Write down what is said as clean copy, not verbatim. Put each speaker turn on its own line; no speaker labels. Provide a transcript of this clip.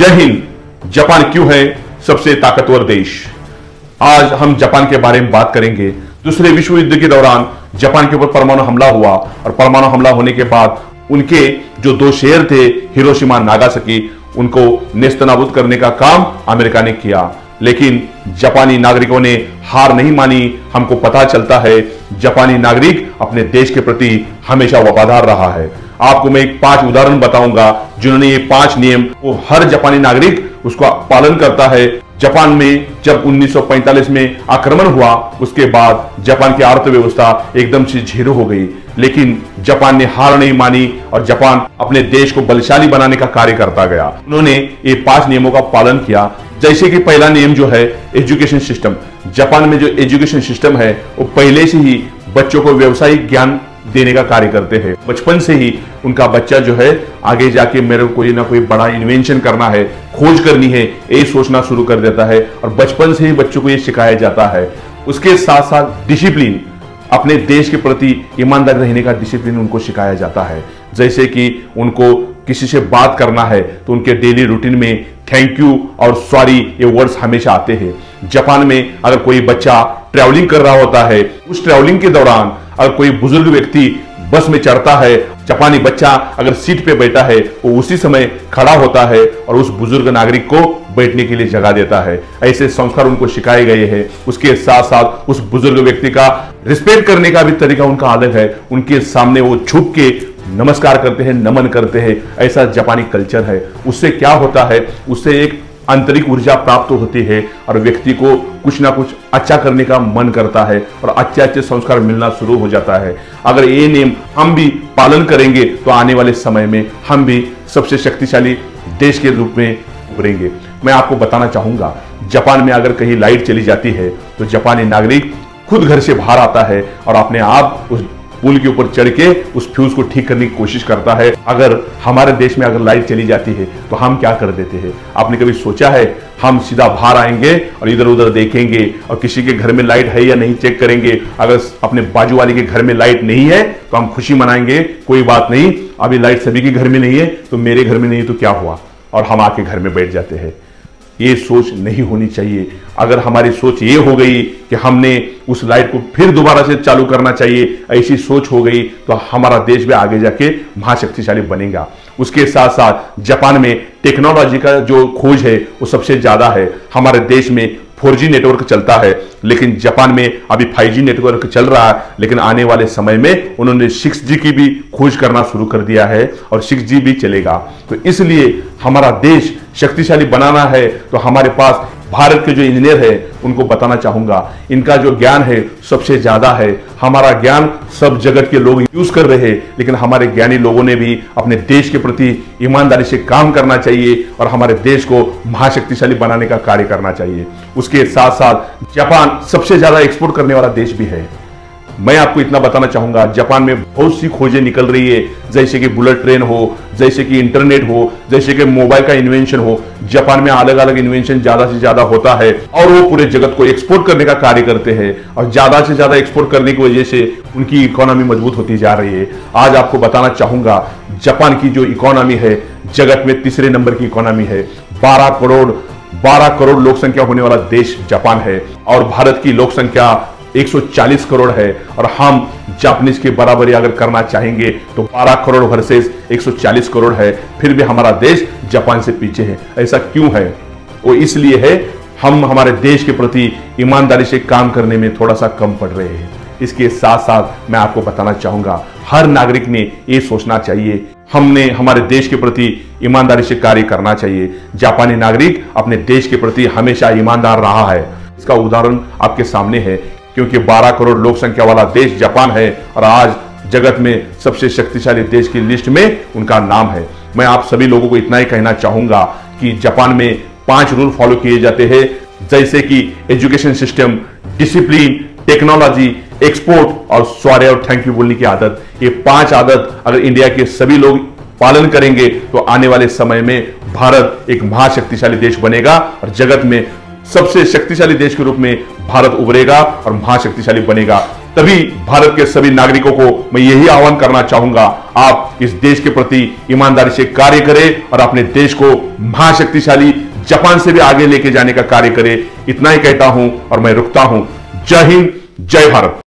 जय हिंद। जापान क्यों है सबसे ताकतवर देश? आज हम जापान के बारे में बात करेंगे। दूसरे विश्व युद्ध के दौरान जापान के ऊपर परमाणु हमला हुआ और परमाणु हमला होने के बाद उनके जो दो शहर थे हिरोशिमा नागासाकी, उनको नेस्तनाबूद करने का काम अमेरिका ने किया। लेकिन जापानी नागरिकों ने हार नहीं मानी। हमको पता चलता है जापानी नागरिक अपने देश के प्रति हमेशा वफादार रहा है। आपको मैं एक 5 उदाहरण बताऊंगा जिन्होंने ये 5 नियम वो हर जापानी नागरिक उसका पालन करता है। जापान में जब 1945 में आक्रमण हुआ उसके बाद जापान की अर्थव्यवस्था एकदम से जीरो हो गई, लेकिन जापान ने हार नहीं मानी और जापान अपने देश को बलशाली बनाने का कार्य करता गया। उन्होंने ये 5 नियमों का पालन किया। जैसे कि पहला नियम जो है एजुकेशन सिस्टम। जापान में जो एजुकेशन सिस्टम है वो पहले से ही बच्चों को व्यवसायिक ज्ञान देने का कार्य करते हैं। बचपन से ही उनका बच्चा जो है आगे जाके मेरे को कोई ना कोई बड़ा इन्वेंशन करना है, खोज करनी है, ये सोचना शुरू कर देता है और बचपन से ही बच्चों को ये सिखाया जाता है। उसके साथ साथ डिसिप्लिन, अपने देश के प्रति ईमानदार रहने का डिसिप्लिन उनको सिखाया जाता है। जैसे कि उनको किसी से बात करना है तो उनके डेली रूटीन में थैंक यू और सॉरी ये वर्ड्स हमेशा आते हैं। जापान में अगर कोई बच्चा ट्रैवलिंग कर रहा होता है, उस ट्रैवलिंग के दौरान अगर कोई बुजुर्ग व्यक्ति बस में चढ़ता है, जापानी बच्चा अगर सीट पे बैठा है वो उसी समय खड़ा होता है और उस बुजुर्ग नागरिक को बैठने के लिए जगह देता है। ऐसे संस्कार उनको सिखाए गए हैं। उसके साथ साथ उस बुजुर्ग व्यक्ति का रिस्पेक्ट करने का भी तरीका उनका अलग है। उनके सामने वो झुक के नमस्कार करते हैं, नमन करते हैं। ऐसा जापानी कल्चर है। उससे क्या होता है, उससे एक आंतरिक ऊर्जा प्राप्त होती है और व्यक्ति को कुछ ना कुछ अच्छा करने का मन करता है और अच्छे अच्छे संस्कार मिलना शुरू हो जाता है। अगर ये नियम हम भी पालन करेंगे तो आने वाले समय में हम भी सबसे शक्तिशाली देश के रूप में उभरेंगे। मैं आपको बताना चाहूंगा, जापान में अगर कहीं लाइट चली जाती है तो जापानी नागरिक खुद घर से बाहर आता है और अपने आप उस पुल के ऊपर चढ़ के उस फ्यूज को ठीक करने की कोशिश करता है। अगर हमारे देश में अगर लाइट चली जाती है तो हम क्या कर देते हैं? आपने कभी सोचा है? हम सीधा बाहर आएंगे और इधर उधर देखेंगे और किसी के घर में लाइट है या नहीं चेक करेंगे। अगर अपने बाजू वाले के घर में लाइट नहीं है तो हम खुशी मनाएंगे, कोई बात नहीं, अभी लाइट सभी के घर में नहीं है तो मेरे घर में नहीं तो क्या हुआ, और हम आके घर में बैठ जाते हैं। ये सोच नहीं होनी चाहिए। अगर हमारी सोच ये हो गई कि हमने उस लाइट को फिर दोबारा से चालू करना चाहिए, ऐसी सोच हो गई तो हमारा देश भी आगे जाके महाशक्तिशाली बनेगा। उसके साथ साथ जापान में टेक्नोलॉजी का जो खोज है वो सबसे ज्यादा है। हमारे देश में 4G नेटवर्क चलता है, लेकिन जापान में अभी 5G नेटवर्क चल रहा है। लेकिन आने वाले समय में उन्होंने 6G की भी खोज करना शुरू कर दिया है और 6G भी चलेगा। तो इसलिए हमारा देश शक्तिशाली बनाना है तो हमारे पास भारत के जो इंजीनियर है उनको बताना चाहूंगा, इनका जो ज्ञान है सबसे ज्यादा है। हमारा ज्ञान सब जगत के लोग यूज कर रहे हैं, लेकिन हमारे ज्ञानी लोगों ने भी अपने देश के प्रति ईमानदारी से काम करना चाहिए और हमारे देश को महाशक्तिशाली बनाने का कार्य करना चाहिए। उसके साथ साथ जापान सबसे ज्यादा एक्सपोर्ट करने वाला देश भी है। मैं आपको इतना बताना चाहूंगा, जापान में बहुत सी खोजें निकल रही है, जैसे कि बुलेट ट्रेन हो, जैसे कि इंटरनेट हो, जैसे कि मोबाइल का इन्वेंशन हो। जापान में अलग अलग इन्वेंशन ज्यादा से ज्यादा होता है और वो पूरे जगत को एक्सपोर्ट करने का कार्य करते हैं और ज्यादा से ज्यादा एक्सपोर्ट करने की वजह से उनकी इकोनॉमी मजबूत होती जा रही है। आज आपको बताना चाहूंगा, जापान की जो इकोनॉमी है जगत में 3रे नंबर की इकोनॉमी है। 12 करोड़ लोक संख्या होने वाला देश जापान है और भारत की लोक संख्या 140 करोड़ है और हम जापानीज के बराबरी अगर करना चाहेंगे तो 12 करोड़ वर्सेस 140 करोड़ है, फिर भी हमारा देश जापान से पीछे है। ऐसा क्यों है? वो इसलिए है हम हमारे देश के प्रति ईमानदारी से काम करने में थोड़ा सा कम पड़ रहे हैं। इसके साथ साथ मैं आपको बताना चाहूंगा, हर नागरिक ने ये सोचना चाहिए हमने हमारे देश के प्रति ईमानदारी से कार्य करना चाहिए। जापानी नागरिक अपने देश के प्रति हमेशा ईमानदार रहा है। इसका उदाहरण आपके सामने है, क्योंकि 12 करोड़ लोक संख्या वाला देश जापान है और आज जगत में सबसे शक्तिशाली देश की लिस्ट में उनका नाम है। मैं आप सभी लोगों को इतना ही कहना चाहूंगा कि जापान में 5 रूल फॉलो किए जाते हैं, जैसे कि education system, discipline, technology, export और सॉरी और थैंक यू बोलने की आदत। ये 5 आदत अगर इंडिया के सभी लोग पालन करेंगे तो आने वाले समय में भारत एक महाशक्तिशाली देश बनेगा और जगत में सबसे शक्तिशाली देश के रूप में भारत उभरेगा और महाशक्तिशाली बनेगा। तभी भारत के सभी नागरिकों को मैं यही आह्वान करना चाहूंगा, आप इस देश के प्रति ईमानदारी से कार्य करें और अपने देश को महाशक्तिशाली जापान से भी आगे लेके जाने का कार्य करें। इतना ही कहता हूं और मैं रुकता हूं। जय हिंद, जय भारत।